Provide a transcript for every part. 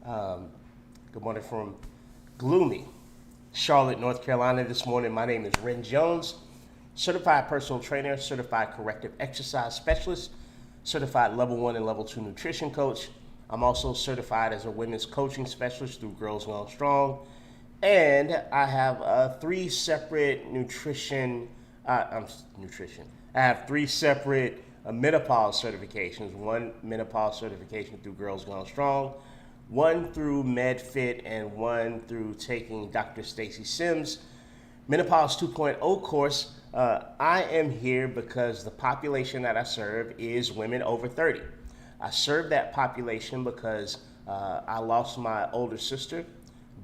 Um, Good morning from gloomy Charlotte, North Carolina this morning. My name is Ren Jones, certified personal trainer, certified corrective exercise specialist, certified level 1 and level 2 nutrition coach. I'm also certified as a women's coaching specialist through Girls Gone Strong. And I have three separate nutrition. I have three separate menopause certifications. One menopause certification through Girls Gone Strong, one through MedFit, and one through taking Dr. Stacy Sims' Menopause 2.0 course. I am here because the population that I serve is women over 30. I serve that population because I lost my older sister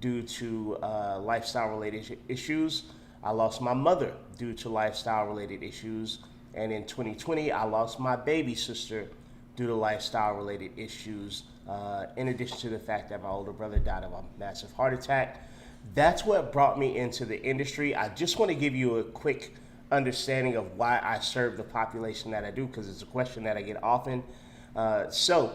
due to lifestyle related issues. I lost my mother due to lifestyle related issues. And in 2020, I lost my baby sister due to lifestyle related issues, in addition to the fact that my older brother died of a massive heart attack. That's what brought me into the industry. I just want to give you a quick understanding of why I serve the population that I do, because it's a question that I get often. So,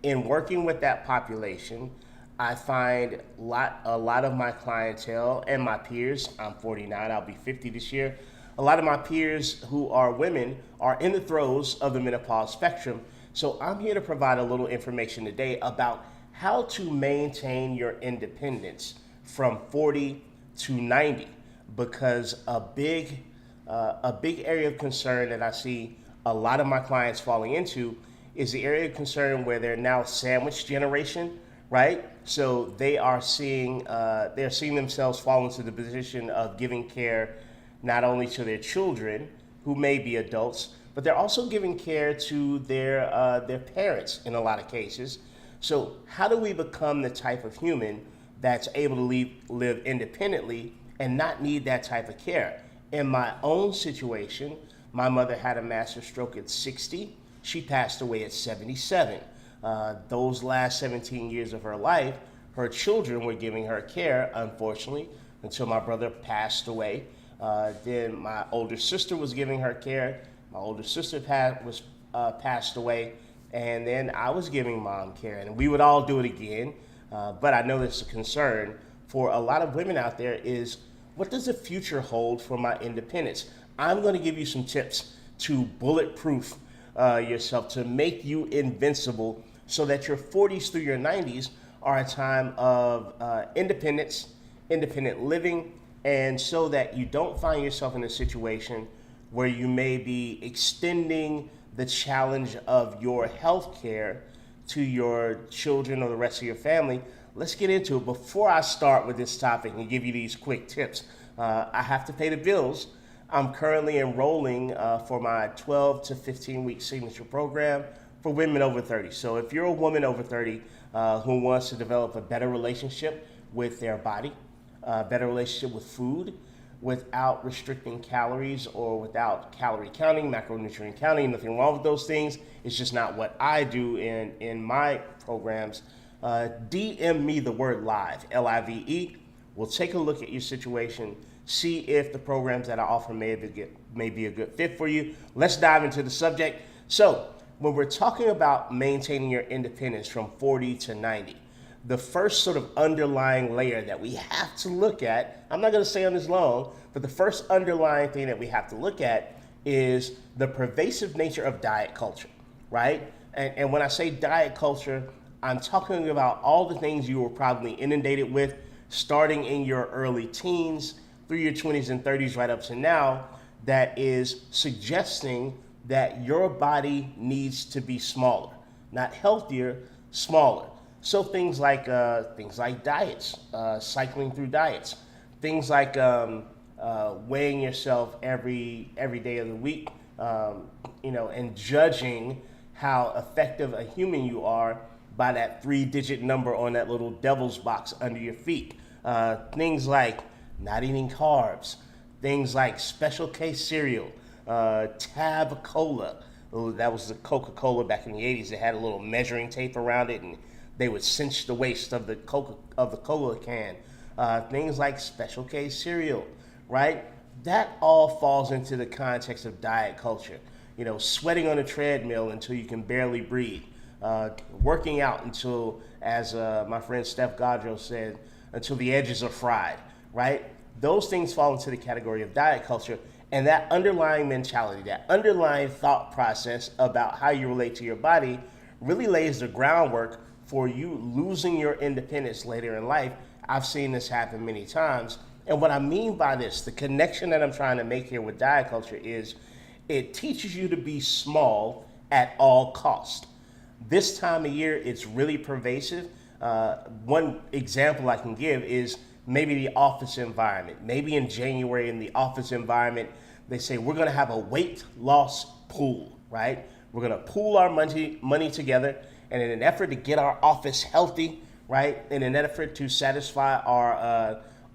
in working with that population, I find a lot of my clientele and my peers, I'm 49, I'll be 50 this year, a lot of my peers who are women are in the throes of the menopause spectrum. So I'm here to provide a little information today about how to maintain your independence from 40 to 90, because a big area of concern that I see a lot of my clients falling into is the area of concern where they're now sandwich generation, right? So they're seeing themselves fall into the position of giving care not only to their children, who may be adults, but they're also giving care to their parents in a lot of cases. So how do we become the type of human that's able to live independently and not need that type of care? In my own situation, my mother had a massive stroke at 60. She passed away at 77. Those last 17 years of her life, her children were giving her care, unfortunately, until my brother passed away. Then my older sister was giving her care. My older sister passed away, and then I was giving mom care, and we would all do it again. But I know there's a concern for a lot of women out there is, what does the future hold for my independence? I'm going to give you some tips to bulletproof yourself, to make you invincible, so that your 40s through your 90s are a time of independence, independent living, and so that you don't find yourself in a situation where you may be extending the challenge of your health care to your children or the rest of your family. Let's get into it. Before I start with this topic and give you these quick tips, I have to pay the bills. I'm currently enrolling for my 12 to 15 week signature program for women over 30. So if you're a woman over 30 who wants to develop a better relationship with their body, a better relationship with food, without restricting calories or without calorie counting, macronutrient counting, nothing wrong with those things. It's just not what I do in my programs. DM me the word live, LIVE. We'll take a look at your situation, see if the programs that I offer may be a good fit for you. Let's dive into the subject. So when we're talking about maintaining your independence from 40 to 90, the first sort of underlying layer that we have to look at, I'm not going to stay on this long, but the first underlying thing that we have to look at is the pervasive nature of diet culture, right? And when I say diet culture, I'm talking about all the things you were probably inundated with starting in your early teens, through your 20s and 30s, right up to now, that is suggesting that your body needs to be smaller, not healthier, smaller. So things like diets, cycling through diets, things like weighing yourself every day of the week, and judging how effective a human you are by that 3-digit number on that little devil's box under your feet. Things like not eating carbs, things like Special K cereal, Tab Cola. That was the Coca-Cola back in the 80s. It had a little measuring tape around it, and they would cinch the waist of the cola can. Things like Special K cereal, right? That all falls into the context of diet culture. Sweating on a treadmill until you can barely breathe. working out until, as my friend Steph Godro said, until the edges are fried, right? Those things fall into the category of diet culture. And that underlying mentality, that underlying thought process about how you relate to your body really lays the groundwork for you losing your independence later in life. I've seen this happen many times. And what I mean by this, the connection that I'm trying to make here with diet culture is it teaches you to be small at all cost. This time of year, it's really pervasive. One example I can give is maybe the office environment. Maybe in January in the office environment, they say we're gonna have a weight loss pool, right? We're gonna pool our money together, and in an effort to get our office healthy, right? In an effort to satisfy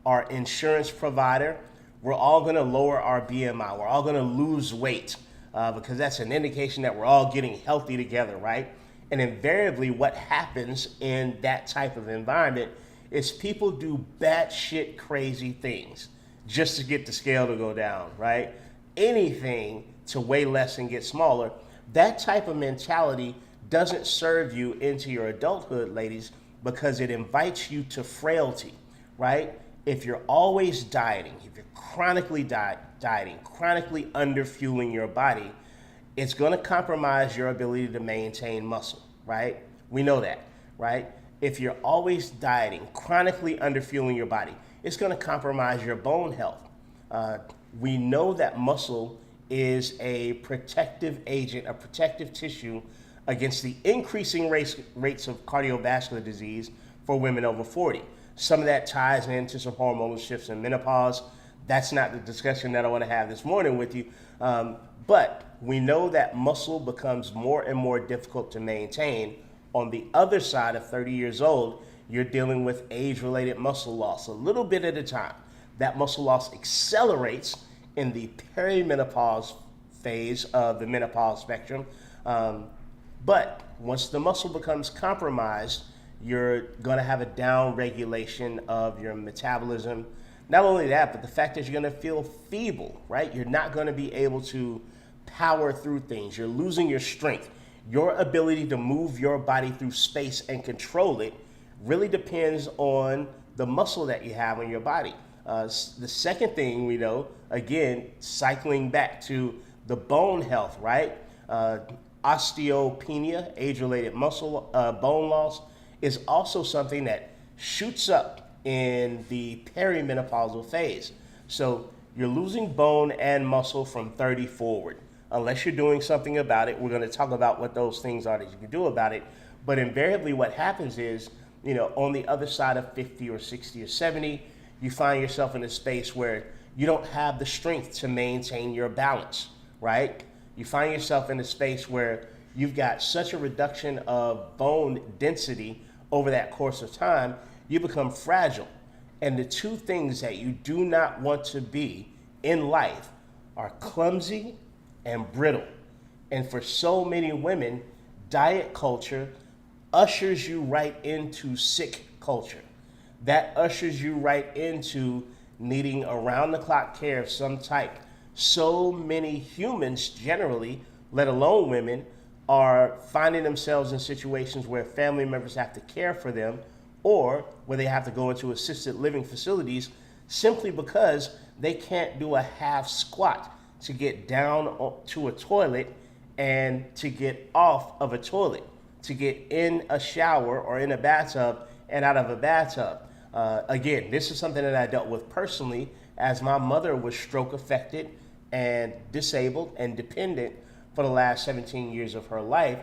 our insurance provider, we're all gonna lower our BMI. We're all gonna lose weight because that's an indication that we're all getting healthy together, right? And invariably what happens in that type of environment is people do batshit crazy things just to get the scale to go down, right? Anything to weigh less and get smaller. That type of mentality doesn't serve you into your adulthood, ladies, because it invites you to frailty, right? If you're always dieting, if you're chronically dieting, chronically underfueling your body, it's going to compromise your ability to maintain muscle, right? We know that, right? If you're always dieting, chronically underfueling your body, it's going to compromise your bone health. We know that muscle is a protective agent, a protective tissue against the increasing rates of cardiovascular disease for women over 40. Some of that ties into some hormonal shifts in menopause. That's not the discussion that I want to have this morning with you. But we know that muscle becomes more and more difficult to maintain. On the other side of 30 years old, you're dealing with age-related muscle loss, a little bit at a time. That muscle loss accelerates in the perimenopause phase of the menopause spectrum. But once the muscle becomes compromised, you're going to have a down regulation of your metabolism. Not only that, but the fact is you're going to feel feeble, right? You're not going to be able to power through things. You're losing your strength. Your ability to move your body through space and control it really depends on the muscle that you have in your body. The second thing we know, again, cycling back to the bone health, right? Osteopenia, age-related muscle bone loss, is also something that shoots up in the perimenopausal phase. So you're losing bone and muscle from 30 forward. Unless you're doing something about it, we're going to talk about what those things are that you can do about it. But invariably what happens is, on the other side of 50 or 60 or 70, you find yourself in a space where you don't have the strength to maintain your balance, right? You find yourself in a space where you've got such a reduction of bone density over that course of time, you become fragile. And the two things that you do not want to be in life are clumsy and brittle. And for so many women, diet culture ushers you right into sick culture. That ushers you right into needing around-the-clock care of some type. So many humans generally, let alone women, are finding themselves in situations where family members have to care for them or where they have to go into assisted living facilities simply because they can't do a half squat to get down to a toilet and to get off of a toilet, to get in a shower or in a bathtub and out of a bathtub. Again, this is something that I dealt with personally as my mother was stroke affected and disabled and dependent for the last 17 years of her life.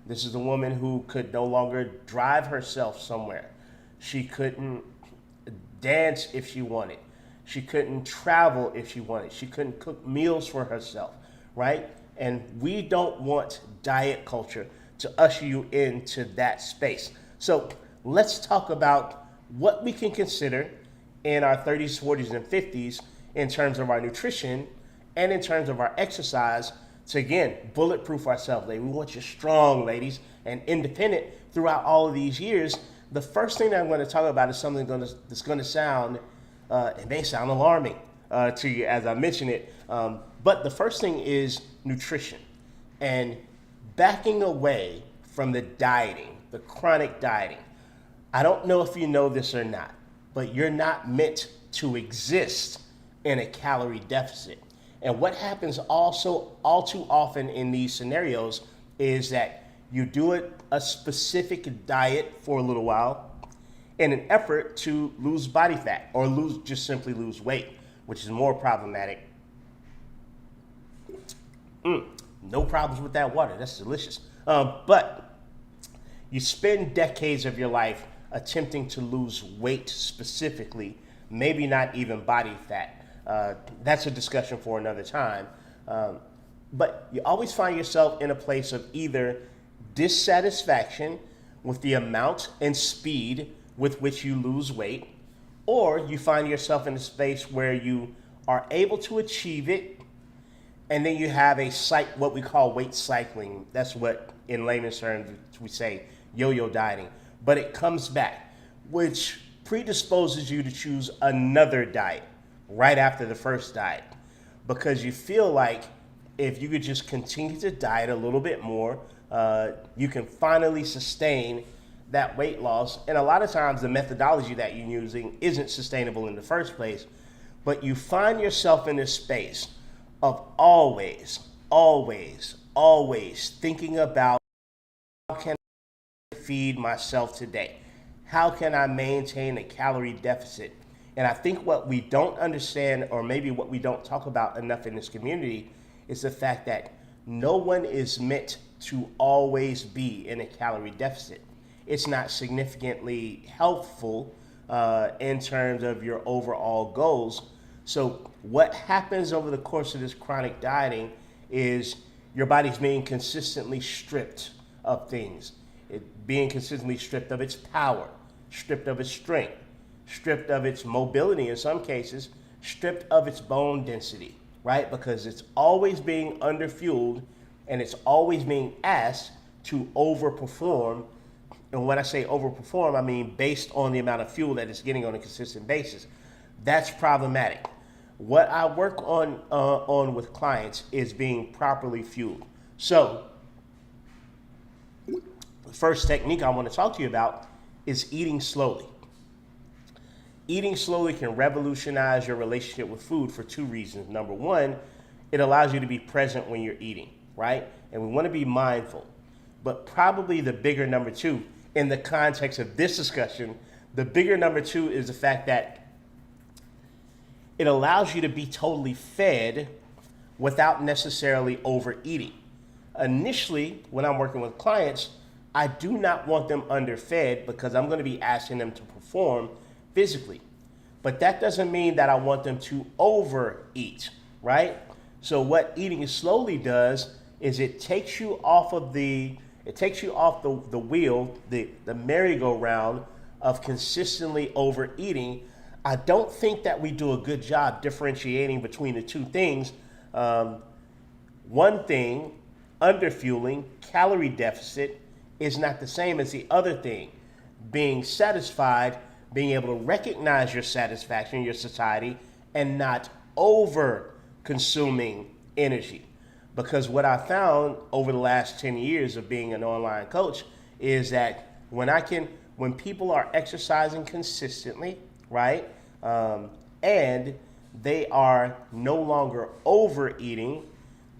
This is a woman who could no longer drive herself somewhere. She couldn't dance if she wanted. She couldn't travel if she wanted. She couldn't cook meals for herself, right? And we don't want diet culture to usher you into that space. So let's talk about what we can consider in our 30s, 40s, and 50s in terms of our nutrition and in terms of our exercise to, again, bulletproof ourselves. We want you strong, ladies, and independent throughout all of these years. The first thing that I'm going to talk about is something that's going to sound, it may sound alarming to you as I mention it, but the first thing is nutrition and backing away from the dieting, the chronic dieting. I don't know if you know this or not, but you're not meant to exist in a calorie deficit. And what happens also all too often in these scenarios is that you do a specific diet for a little while in an effort to lose body fat or just simply lose weight, which is more problematic. No problems with that water. That's delicious. But you spend decades of your life attempting to lose weight specifically, maybe not even body fat. That's a discussion for another time. But you always find yourself in a place of either dissatisfaction with the amount and speed with which you lose weight, or you find yourself in a space where you are able to achieve it, and then you have what we call weight cycling. That's what, in layman's terms, we say yo-yo dieting. But it comes back, which predisposes you to choose another diet right after the first diet, because you feel like if you could just continue to diet a little bit more, you can finally sustain that weight loss. And a lot of times the methodology that you're using isn't sustainable in the first place, but you find yourself in this space of always thinking about, how can I feed myself today? How can I maintain a calorie deficit? And I think what we don't understand, or maybe what we don't talk about enough in this community, is the fact that no one is meant to always be in a calorie deficit. It's not significantly helpful in terms of your overall goals. So what happens over the course of this chronic dieting is your body's being consistently stripped of things. Being consistently stripped of its power, stripped of its strength, stripped of its mobility in some cases, stripped of its bone density, right? Because it's always being underfueled and it's always being asked to overperform. And when I say overperform, I mean based on the amount of fuel that it's getting on a consistent basis. That's problematic. What I work on with clients is being properly fueled. So the first technique I want to talk to you about is eating slowly. Eating slowly can revolutionize your relationship with food for two reasons. Number one, it allows you to be present when you're eating, right? And we want to be mindful. But probably the bigger number two, in the context of this discussion, the bigger number two is the fact that it allows you to be totally fed without necessarily overeating. Initially, when I'm working with clients, I do not want them underfed because I'm going to be asking them to perform physically. But that doesn't mean that I want them to overeat, right? So what eating slowly does is it takes you off the wheel, the merry-go-round of consistently overeating. I don't think that we do a good job differentiating between the two things. One thing, underfueling, calorie deficit, is not the same as the other thing. Being satisfied, being able to recognize your satisfaction, your satiety, and not over consuming energy. Because what I found over the last 10 years of being an online coach is that when people are exercising consistently, right, and they are no longer overeating,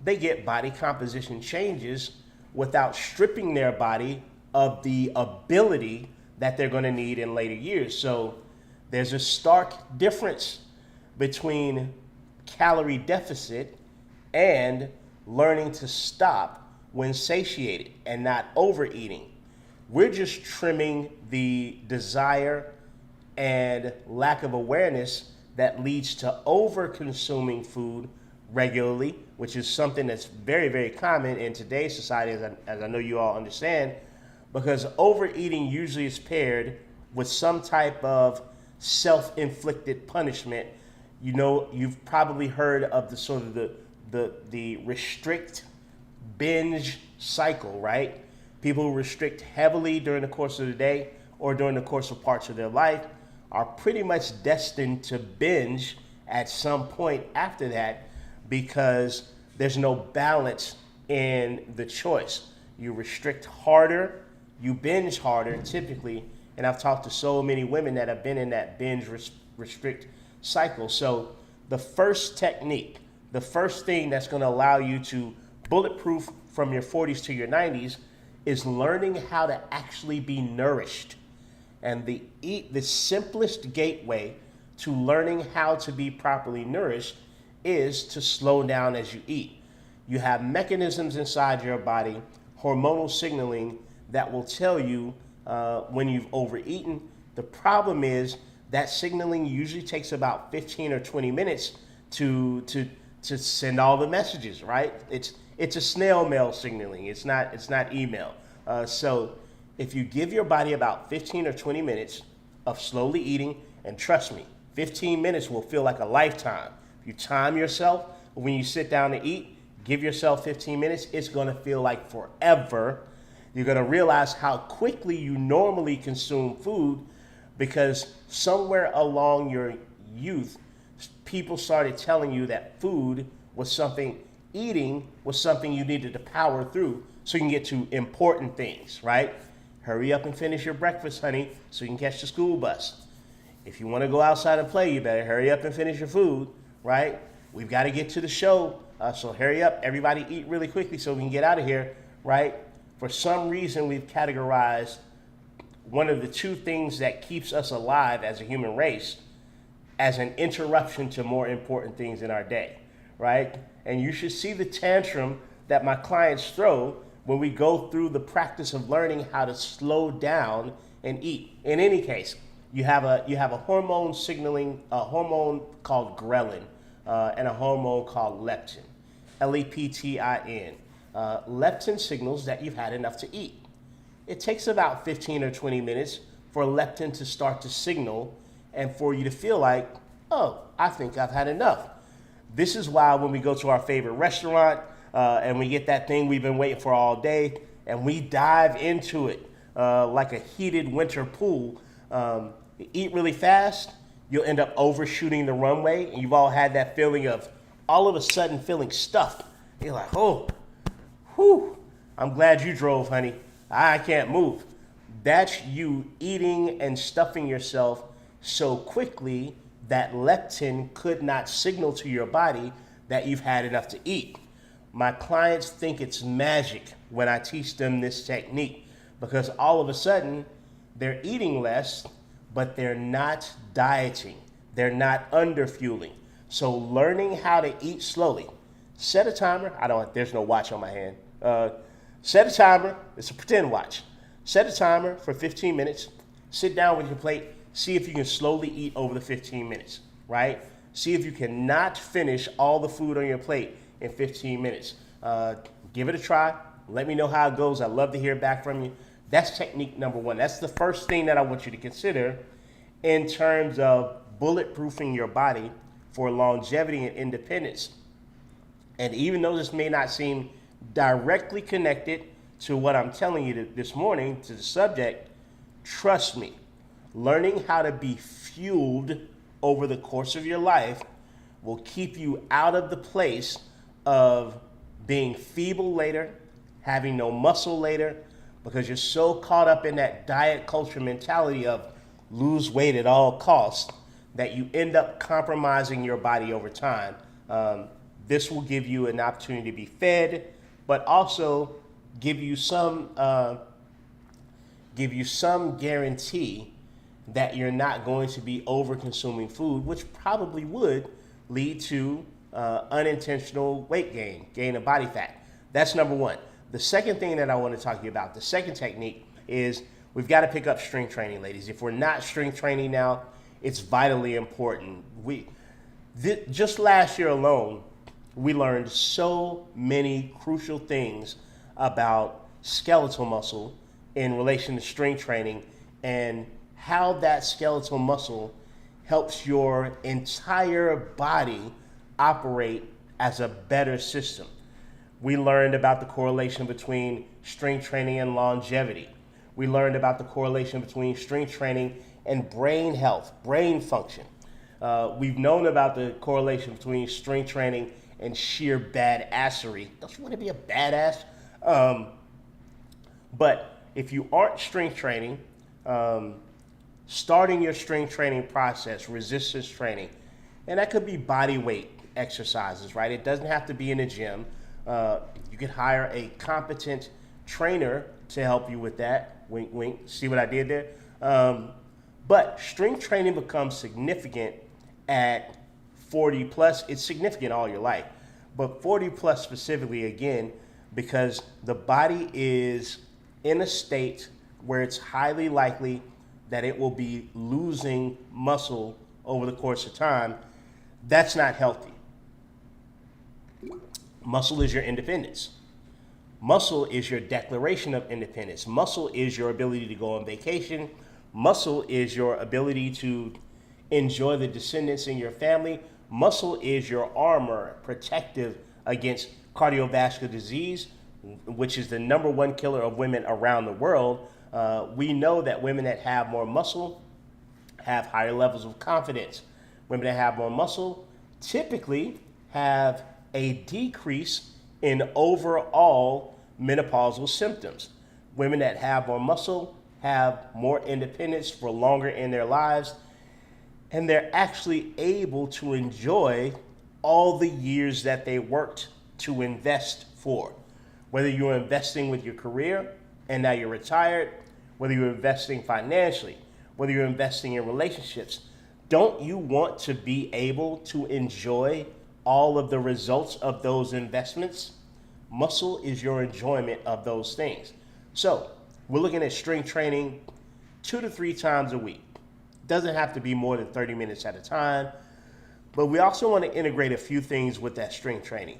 they get body composition changes without stripping their body of the ability that they're going to need in later years. So there's a stark difference between calorie deficit and learning to stop when satiated and not overeating. We're just trimming the desire and lack of awareness that leads to over consuming food regularly, which is something that's very, very common in today's society, as I know you all understand, because overeating usually is paired with some type of self-inflicted punishment. You know, you've probably heard of the sort of the restrict binge cycle, right? People who restrict heavily during the course of the day or during the course of parts of their life are pretty much destined to binge at some point after that, because there's no balance in the choice. you restrict harder, you binge harder typically. And I've talked to so many women that have been in that binge restrict cycle. So the first technique, the first thing that's going to allow you to bulletproof from your 40s to your 90s is learning how to actually be nourished. And the simplest gateway to learning how to be properly nourished is to slow down as you eat. You have mechanisms inside your body, hormonal signaling, that will tell you when you've overeaten. The problem is that signaling usually takes about 15 or 20 minutes to send all the messages, right? It's a snail mail signaling. It's not email. So if you give your body about 15 or 20 minutes of slowly eating, and trust me, 15 minutes will feel like a lifetime. If you time yourself when you sit down to eat, give yourself 15 minutes, it's going to feel like forever. You're going to realize how quickly you normally consume food because somewhere along your youth, people started telling you that food was something, eating was something you needed to power through so you can get to important things, right? Hurry up and finish your breakfast, honey, so you can catch the school bus. If you want to go outside and play, you better hurry up and finish your food, right? We've got to get to the show, so hurry up. Everybody eat really quickly so we can get out of here, right? For some reason, we've categorized one of the two things that keeps us alive as a human race as an interruption to more important things in our day, right? And you should see the tantrum that my clients throw when we go through the practice of learning how to slow down and eat. In any case, you have a hormone signaling, a hormone called ghrelin, and a hormone called leptin, Leptin. Leptin signals that you've had enough to eat. It takes about 15 or 20 minutes for leptin to start to signal and for you to feel like, oh, I think I've had enough. This is why when we go to our favorite restaurant and we get that thing we've been waiting for all day and we dive into it like a heated winter pool, you eat really fast, you'll end up overshooting the runway, and you've all had that feeling of all of a sudden feeling stuffed. You're like, oh, whew, I'm glad you drove, honey. I can't move. That's you eating and stuffing yourself so quickly that leptin could not signal to your body that you've had enough to eat. My clients think it's magic when I teach them this technique because all of a sudden they're eating less, but they're not dieting. They're not underfueling. So learning how to eat slowly. Set a timer. There's no watch on my hand. Set a timer. It's a pretend watch. Set a timer for 15 minutes. Sit down with your plate. See if you can slowly eat over the 15 minutes, right? See if you cannot finish all the food on your plate in 15 minutes. Give it a try. Let me know how it goes. I'd love to hear back from you. That's technique number one. That's the first thing that I want you to consider in terms of bulletproofing your body for longevity and independence. And even though this may not seem directly connected to what I'm telling you this morning, to the subject, trust me, learning how to be fueled over the course of your life will keep you out of the place of being feeble later, having no muscle later, because you're so caught up in that diet culture mentality of lose weight at all costs that you end up compromising your body over time. This will give you an opportunity to be fed, but also give you some guarantee that you're not going to be over consuming food, which probably would lead to unintentional weight gain of body fat. That's number one. The second thing that I want to talk to you about, the second technique, is we've got to pick up strength training, ladies. If we're not strength training now, it's vitally important. Just last year alone, we learned so many crucial things about skeletal muscle in relation to strength training and how that skeletal muscle helps your entire body operate as a better system. We learned about the correlation between strength training and longevity. We learned about the correlation between strength training and brain health, brain function. We've known about the correlation between strength training and sheer badassery. Don't you want to be a badass? But if you aren't strength training, starting your strength training process, resistance training, and that could be body weight exercises, right? It doesn't have to be in a gym. You could hire a competent trainer to help you with that. Wink, wink. See what I did there? But strength training becomes significant at 40 plus. It's significant all your life, but 40 plus specifically, again, because the body is in a state where it's highly likely that it will be losing muscle over the course of time. That's not healthy. Muscle is your independence. Muscle is your declaration of independence. Muscle is your ability to go on vacation. Muscle is your ability to enjoy the descendants in your family. Muscle is your armor, protective against cardiovascular disease, which is the number one killer of women around the world. We know that women that have more muscle have higher levels of confidence. Women that have more muscle typically have a decrease in overall menopausal symptoms. Women that have more muscle have more independence for longer in their lives, and they're actually able to enjoy all the years that they worked to invest for. Whether you're investing with your career and now you're retired, whether you're investing financially, whether you're investing in relationships, don't you want to be able to enjoy all of the results of those investments? Muscle is your enjoyment of those things. So we're looking at strength training 2 to 3 times a week. Doesn't have to be more than 30 minutes at a time, but we also want to integrate a few things with that strength training.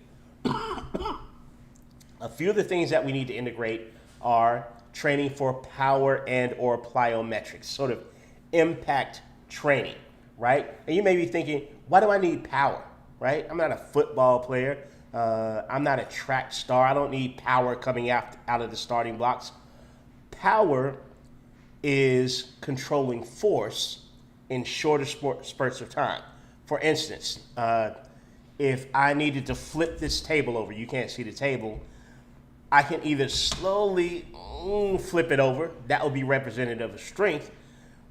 A few of the things that we need to integrate are training for power and or plyometrics, sort of impact training, right? And you may be thinking, why do I need power, right? I'm not a football player. I'm not a track star. I don't need power coming out of the starting blocks. Power is controlling force in shorter spurts of time. For instance, if I needed to flip this table over, you can't see the table, I can either slowly flip it over, that will be representative of strength,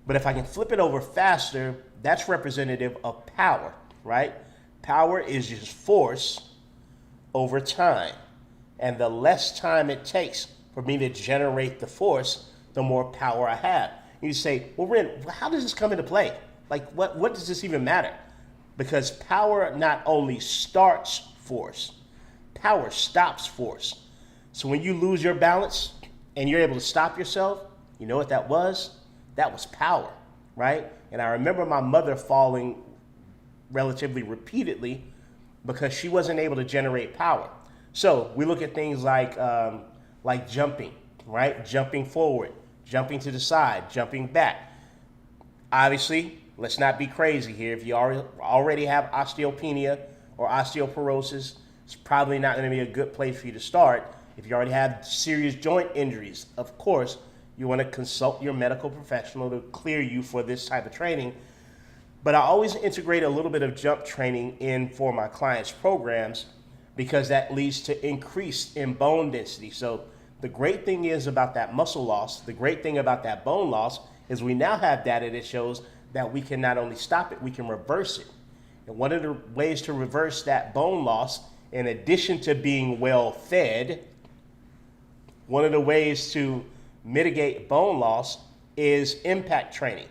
but if I can flip it over faster, that's representative of power, right? Power is just force over time, and the less time it takes for me to generate the force, the more power I have. You say, well, Ren, how does this come into play? Like, what does this even matter? Because power not only starts force, power stops force. So when you lose your balance and you're able to stop yourself, you know what that was? That was power, right? And I remember my mother falling relatively repeatedly because she wasn't able to generate power. So we look at things like jumping, right? Jumping forward, jumping to the side, jumping back. Obviously, let's not be crazy here. If you already have osteopenia or osteoporosis, it's probably not going to be a good place for you to start. If you already have serious joint injuries, of course, you want to consult your medical professional to clear you for this type of training. But I always integrate a little bit of jump training in for my clients' programs because that leads to increase in bone density. So the great thing is about that muscle loss, the great thing about that bone loss is we now have data that shows that we can not only stop it, we can reverse it. And one of the ways to reverse that bone loss, in addition to being well fed, one of the ways to mitigate bone loss is impact training.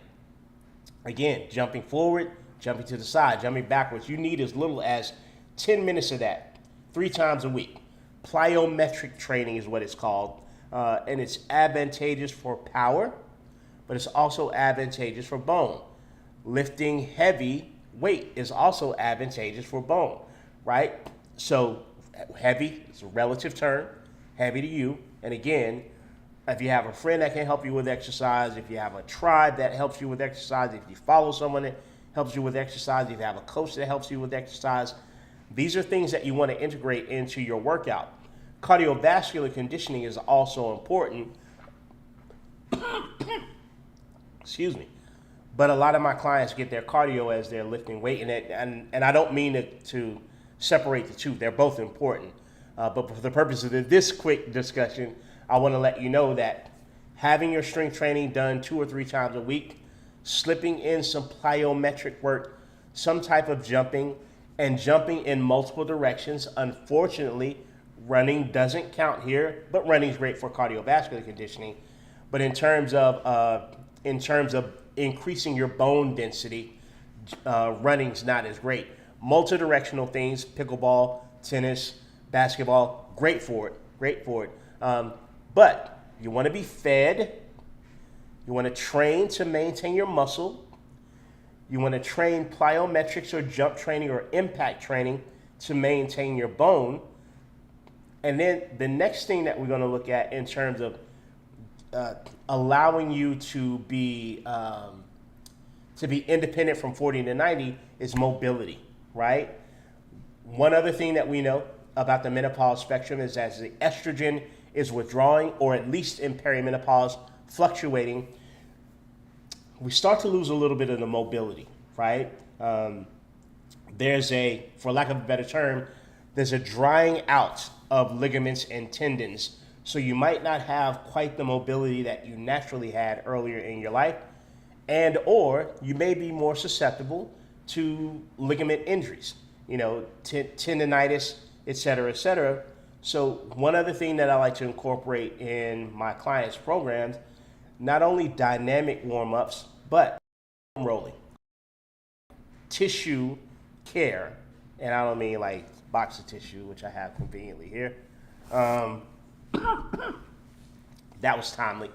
Again, jumping forward, jumping to the side, jumping backwards. You need as little as 10 minutes of that 3 times a week. Plyometric training is what it's called. And it's advantageous for power, but it's also advantageous for bone. Lifting heavy weight is also advantageous for bone, right? So heavy is a relative term, heavy to you. And again, if you have a friend that can help you with exercise, if you have a tribe that helps you with exercise, if you follow someone that helps you with exercise, if you have a coach that helps you with exercise, these are things that you want to integrate into your workout. Cardiovascular conditioning is also important. Excuse me. But a lot of my clients get their cardio as they're lifting weight, and I don't mean to separate the two. They're both important. But for the purpose of this quick discussion, I want to let you know that having your strength training done 2 or 3 times a week, slipping in some plyometric work, some type of jumping, and jumping in multiple directions. Unfortunately, running doesn't count here, but running is great for cardiovascular conditioning. But in terms of increasing your bone density, running's not as great. Multi-directional things, pickleball, tennis, basketball, great for it. But you want to be fed. You want to train to maintain your muscle. You want to train plyometrics or jump training or impact training to maintain your bone. And then the next thing that we're going to look at in terms of allowing you to be independent from 40 to 90 is mobility, right? One other thing that we know about the menopause spectrum is as the estrogen is withdrawing, or at least in perimenopause, fluctuating, we start to lose a little bit of the mobility, right? There's a, for lack of a better term, there's a drying out of ligaments and tendons. So you might not have quite the mobility that you naturally had earlier in your life, and or you may be more susceptible to ligament injuries, tendinitis, et cetera, et cetera. So one other thing that I like to incorporate in my clients' programs, not only dynamic warm-ups, but rolling, tissue care, and I don't mean like box of tissue, which I have conveniently here. That was timely.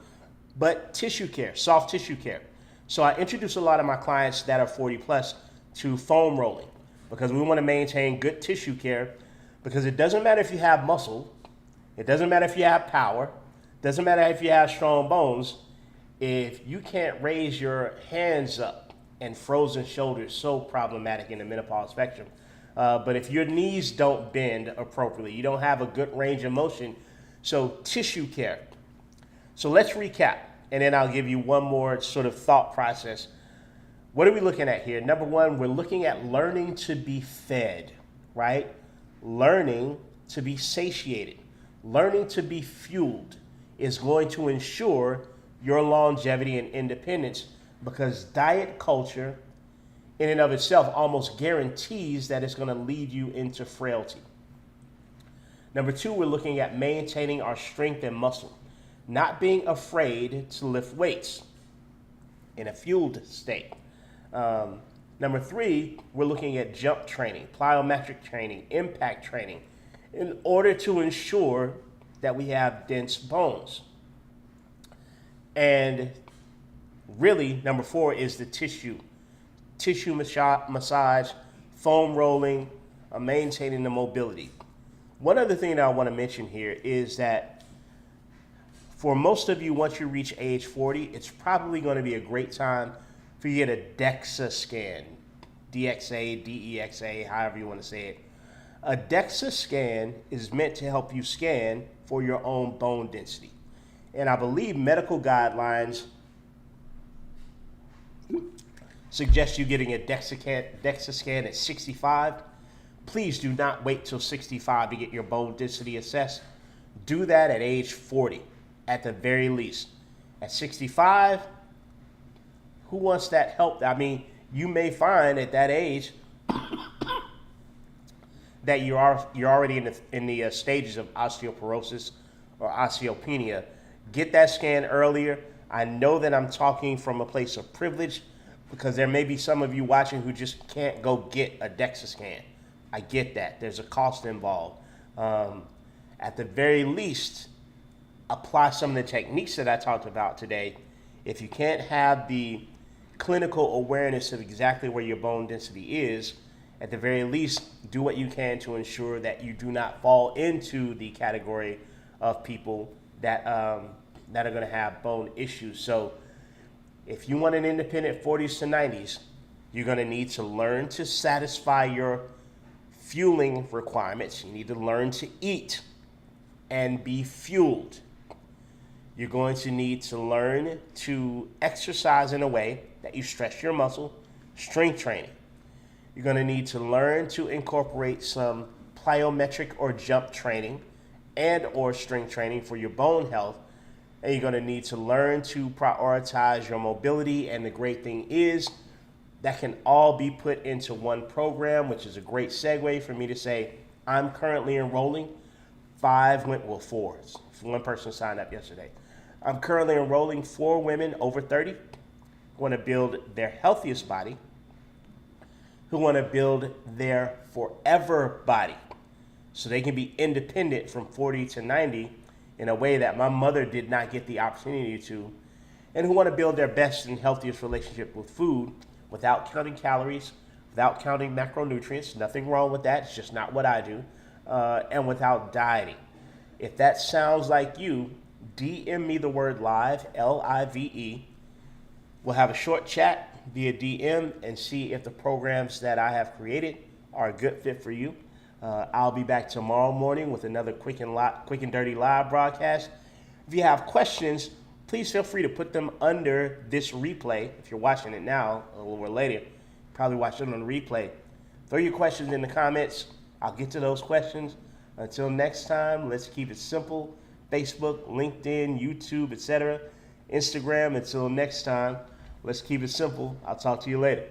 But tissue care, soft tissue care. So I introduce a lot of my clients that are 40 plus to foam rolling because we want to maintain good tissue care, because it doesn't matter if you have muscle, it doesn't matter if you have power, it doesn't matter if you have strong bones, if you can't raise your hands up, and frozen shoulders so problematic in the menopause spectrum. But if your knees don't bend appropriately, you don't have a good range of motion, so tissue care. So let's recap, and then I'll give you one more sort of thought process. What are we looking at here? Number one, we're looking at learning to be fed, right? Learning to be satiated, learning to be fueled is going to ensure your longevity and independence, because diet culture in and of itself almost guarantees that it's going to lead you into frailty. Number two, we're looking at maintaining our strength and muscle, not being afraid to lift weights in a fueled state. Number three, we're looking at jump training, plyometric training, impact training, in order to ensure that we have dense bones. And really, number four is the tissue massage, foam rolling, maintaining the mobility. One other thing that I want to mention here is that for most of you, once you reach age 40, it's probably going to be a great time for you to get a DEXA scan, DXA, DEXA, however you want to say it. A DEXA scan is meant to help you scan for your own bone density. And I believe medical guidelines suggest you getting a DEXA scan at 65. Please do not wait till 65 to get your bone density assessed. Do that at age 40 at the very least. At 65, who wants that help? I mean, you may find at that age that you're already in the stages of osteoporosis or osteopenia. Get that scan earlier. I know that I'm talking from a place of privilege, because there may be some of you watching who just can't go get a DEXA scan. I get that. There's a cost involved. At the very least, apply some of the techniques that I talked about today. If you can't have the clinical awareness of exactly where your bone density is, at the very least, do what you can to ensure that you do not fall into the category of people that are going to have bone issues. So if you want an independent 40s to 90s, you're going to need to learn to satisfy your fueling requirements. You need to learn to eat and be fueled. You're going to need to learn to exercise in a way that you stretch your muscle, strength training. You're going to need to learn to incorporate some plyometric or jump training and or strength training for your bone health. And you're going to need to learn to prioritize your mobility. And the great thing is that can all be put into one program, which is a great segue for me to say I'm currently enrolling four. One person signed up yesterday. I'm currently enrolling 4 women over 30 who want to build their healthiest body, who want to build their forever body so they can be independent from 40 to 90 in a way that my mother did not get the opportunity to, and who want to build their best and healthiest relationship with food without counting calories, without counting macronutrients. Nothing wrong with that. It's just not what I do. And without dieting. If that sounds like you, DM me the word live, LIVE. We'll have a short chat via DM and see if the programs that I have created are a good fit for you. I'll be back tomorrow morning with another quick and dirty live broadcast. If you have questions, please feel free to put them under this replay. If you're watching it now, a little bit later, probably watch it on the replay. Throw your questions in the comments. I'll get to those questions. Until next time, let's keep it simple. Facebook, LinkedIn, YouTube, etc. Instagram. Until next time, let's keep it simple. I'll talk to you later.